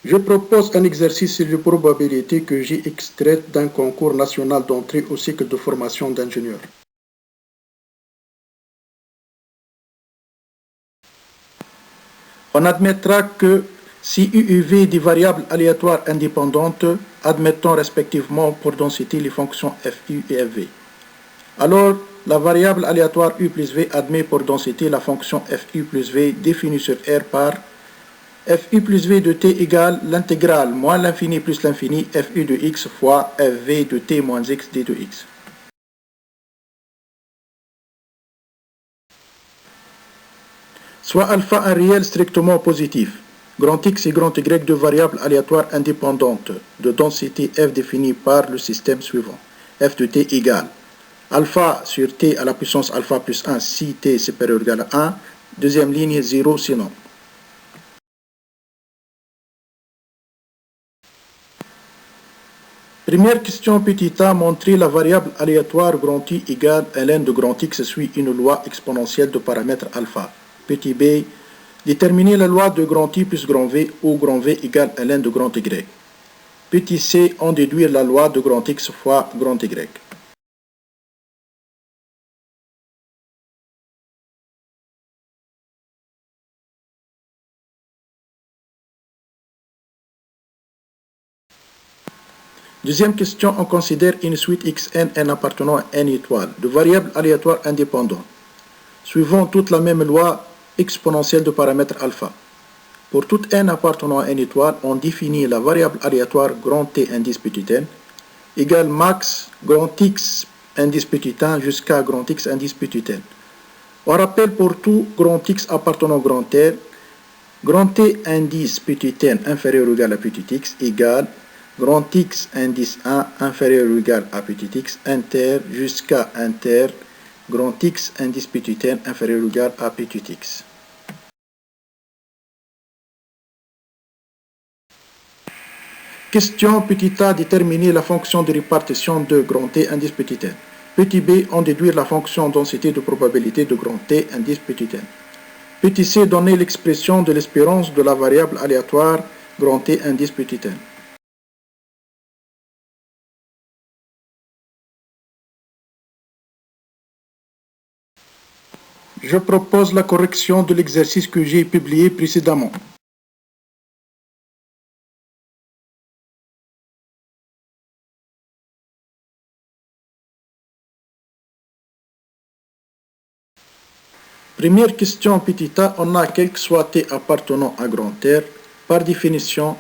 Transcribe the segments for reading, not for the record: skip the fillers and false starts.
Je propose un exercice de probabilité que j'ai extrait d'un concours national d'entrée au cycle de formation d'ingénieur. On admettra que si U et V des variables aléatoires indépendantes, admettons respectivement pour densité les fonctions FU et FV. Alors, la variable aléatoire U plus V admet pour densité la fonction FU plus V définie sur R par FU plus V de t égale l'intégrale moins l'infini plus l'infini FU de x fois FV de t moins x d de x. Soit alpha un réel strictement positif. Grand X et grand Y, deux variables aléatoires indépendantes de densité f définies par le système suivant. F de t égale alpha sur t à la puissance alpha plus 1 si t est supérieur ou égal à 1. Deuxième ligne, 0 sinon. Première question petit a, montrer la variable aléatoire grand I égale ln de grand X suit une loi exponentielle de paramètre alpha. Petit b, déterminer la loi de grand I plus grand V où grand V égale ln de grand Y. Petit c, en déduire la loi de grand X fois grand Y. Deuxième question, on considère une suite xn n appartenant à n étoile de variables aléatoires indépendantes, suivant toute la même loi exponentielle de paramètre alpha. Pour toute n appartenant à n étoile, on définit la variable aléatoire grand T indice petit n égale max grand X indice petit 1 jusqu'à grand X indice petit n. On rappelle pour tout grand X appartenant à grand T indice petit n inférieur ou égal à petit x égale grand X indice 1 inférieur ou égal à petit x inter jusqu'à inter grand X indice petit n inférieur ou égal à petit x. Question petit a, déterminer la fonction de répartition de grand T indice petit n. Petit b, en déduire la fonction densité de probabilité de grand T indice petit n. Petit c, donner l'expression de l'espérance de la variable aléatoire grand T indice petit n. Je propose la correction de l'exercice que j'ai publié précédemment. Première question petit a, on a quel que soit t appartenant à grand R, par définition,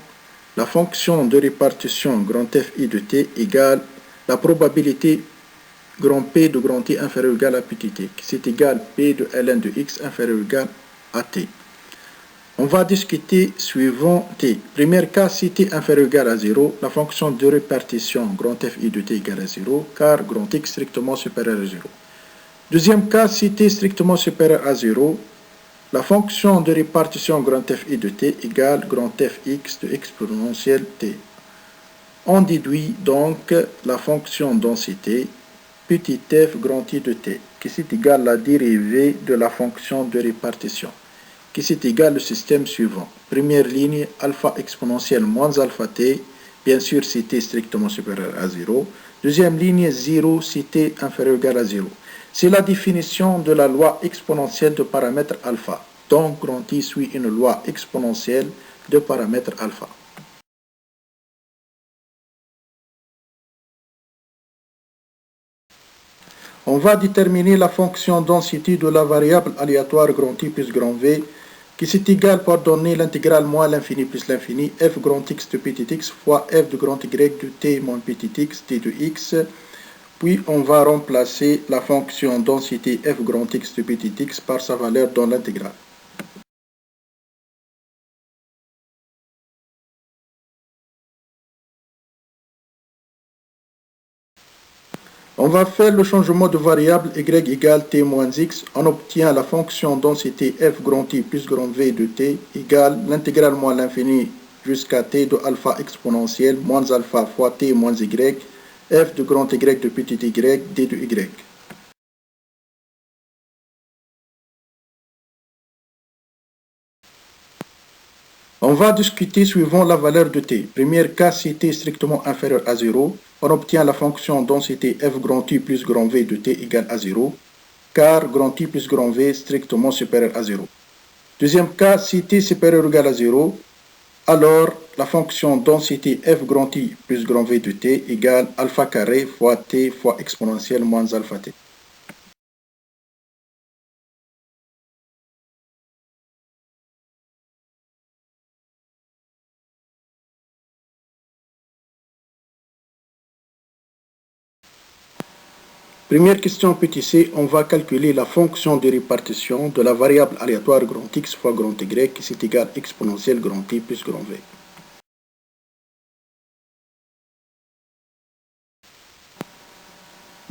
la fonction de répartition grand fi de t égale la probabilité grand P de grand T inférieur ou égal à petit t, qui c'est égal P de ln de x inférieur ou égal à t. On va discuter suivant t. Premier cas, si t inférieur ou égal à 0, la fonction de répartition grand fi de t égale à 0, car grand X strictement supérieur à 0. Deuxième cas, si t est strictement supérieur à 0, la fonction de répartition grand fi de t égale grand fx de exponentielle t. On déduit donc la fonction densité petit f grand I de t, qui c'est égal à la dérivée de la fonction de répartition, qui c'est égal au système suivant. Première ligne, alpha exponentielle moins alpha t, bien sûr si t est strictement supérieur à 0. Deuxième ligne, 0 si t inférieur ou égal à 0. C'est la définition de la loi exponentielle de paramètre alpha. Donc, grand I suit une loi exponentielle de paramètre alpha. On va déterminer la fonction densité de la variable aléatoire grand I plus grand V, qui c'est égal pour donner l'intégrale moins l'infini plus l'infini, f grand X de petit x fois f de grand Y de t moins petit x t de x. Puis on va remplacer la fonction densité f grand X de petit x par sa valeur dans l'intégrale. On va faire le changement de variable y égale t moins x. On obtient la fonction densité f grand I plus grand V de t égale l'intégrale moins l'infini jusqu'à t de alpha exponentielle moins alpha fois t moins y f de grand Y de petit y d de y. On va discuter suivant la valeur de t. Premier cas, si t est strictement inférieur à 0, on obtient la fonction densité f grand T plus grand V de t égale à 0, car grand T plus grand V strictement supérieur à 0. Deuxième cas, si t supérieur ou égal à 0, alors la fonction densité f grand T plus grand V de t égale alpha carré fois t fois exponentielle moins alpha t. Première question petit c, on va calculer la fonction de répartition de la variable aléatoire grand X fois grand Y qui c'est égal exponentielle grand T plus grand V.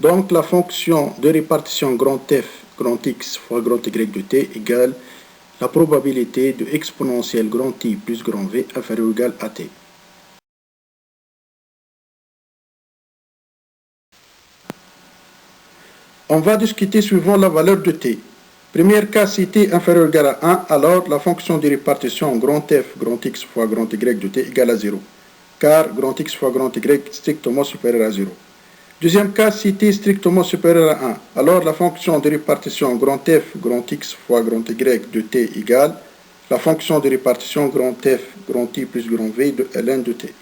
Donc la fonction de répartition grand F grand X fois grand Y de t égale la probabilité de exponentielle grand T plus grand V inférieur ou égal à t. On va discuter suivant la valeur de t. Premier cas, si t inférieur ou égal à 1, alors la fonction de répartition grand F grand X fois grand Y de t égale à 0, car grand X fois grand Y strictement supérieur à 0. Deuxième cas, si t est strictement supérieur à 1, alors la fonction de répartition grand F grand X fois grand Y de t égale la fonction de répartition grand F grand T plus grand V de ln de t.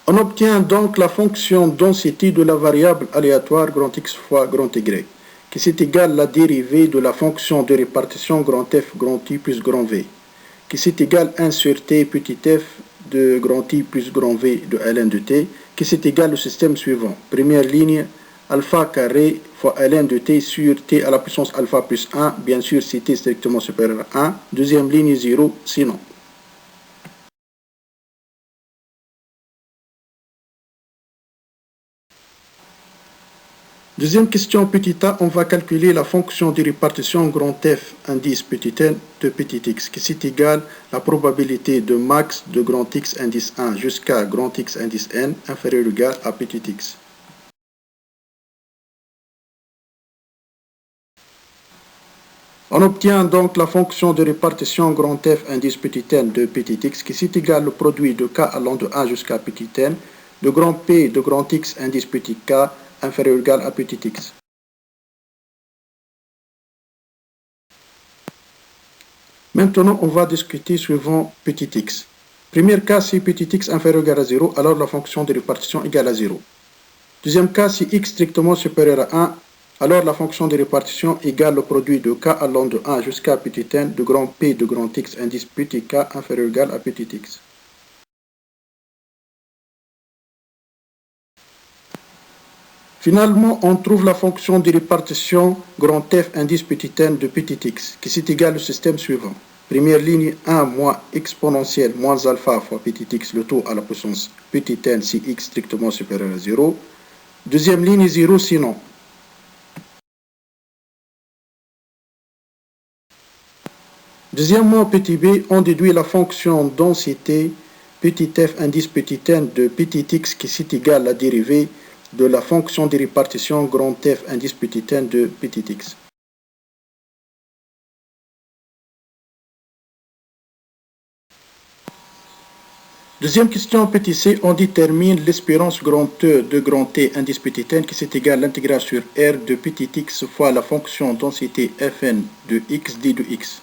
On obtient donc la fonction densité de la variable aléatoire grand X fois grand Y, qui c'est égal à la dérivée de la fonction de répartition grand F grand T plus grand V, qui c'est égal à 1 sur t petit f de grand T plus grand V de ln de t, qui c'est égal au système suivant. Première ligne, alpha carré fois ln de t sur t à la puissance alpha plus 1, bien sûr si t est strictement supérieur à 1. Deuxième ligne, 0, sinon. Deuxième question petit a, on va calculer la fonction de répartition grand F indice petit n de petit x, qui c'est égal à la probabilité de max de grand X indice 1 jusqu'à grand X indice n inférieur ou égal à petit x. On obtient donc la fonction de répartition grand F indice petit n de petit x, qui c'est égal au produit de k allant de 1 jusqu'à petit n, de grand P de grand X indice petit k inférieur ou égal à petit x. Maintenant, on va discuter suivant petit x. Premier cas, si petit x inférieur ou égal à 0, alors la fonction de répartition égale à 0. Deuxième cas, si x strictement supérieur à 1, alors la fonction de répartition égale le produit de k allant de 1 jusqu'à petit n de grand P de grand X indice petit k inférieur ou égal à petit x. Finalement, on trouve la fonction de répartition grand F indice petit n de petit x, qui c'est égal au système suivant. Première ligne, 1 moins exponentielle moins alpha fois petit x, le tout à la puissance petit n si x strictement supérieur à 0. Deuxième ligne, 0 sinon. Deuxièmement, petit b, on déduit la fonction densité petit f indice petit n de petit x, qui c'est égal à la dérivée de la fonction de répartition grand F indice petit n de petit x. Deuxième question petit c, on détermine l'espérance grand E de grand T indice petit n qui c'est égal à l'intégral sur R de petit x fois la fonction densité Fn de x d de x.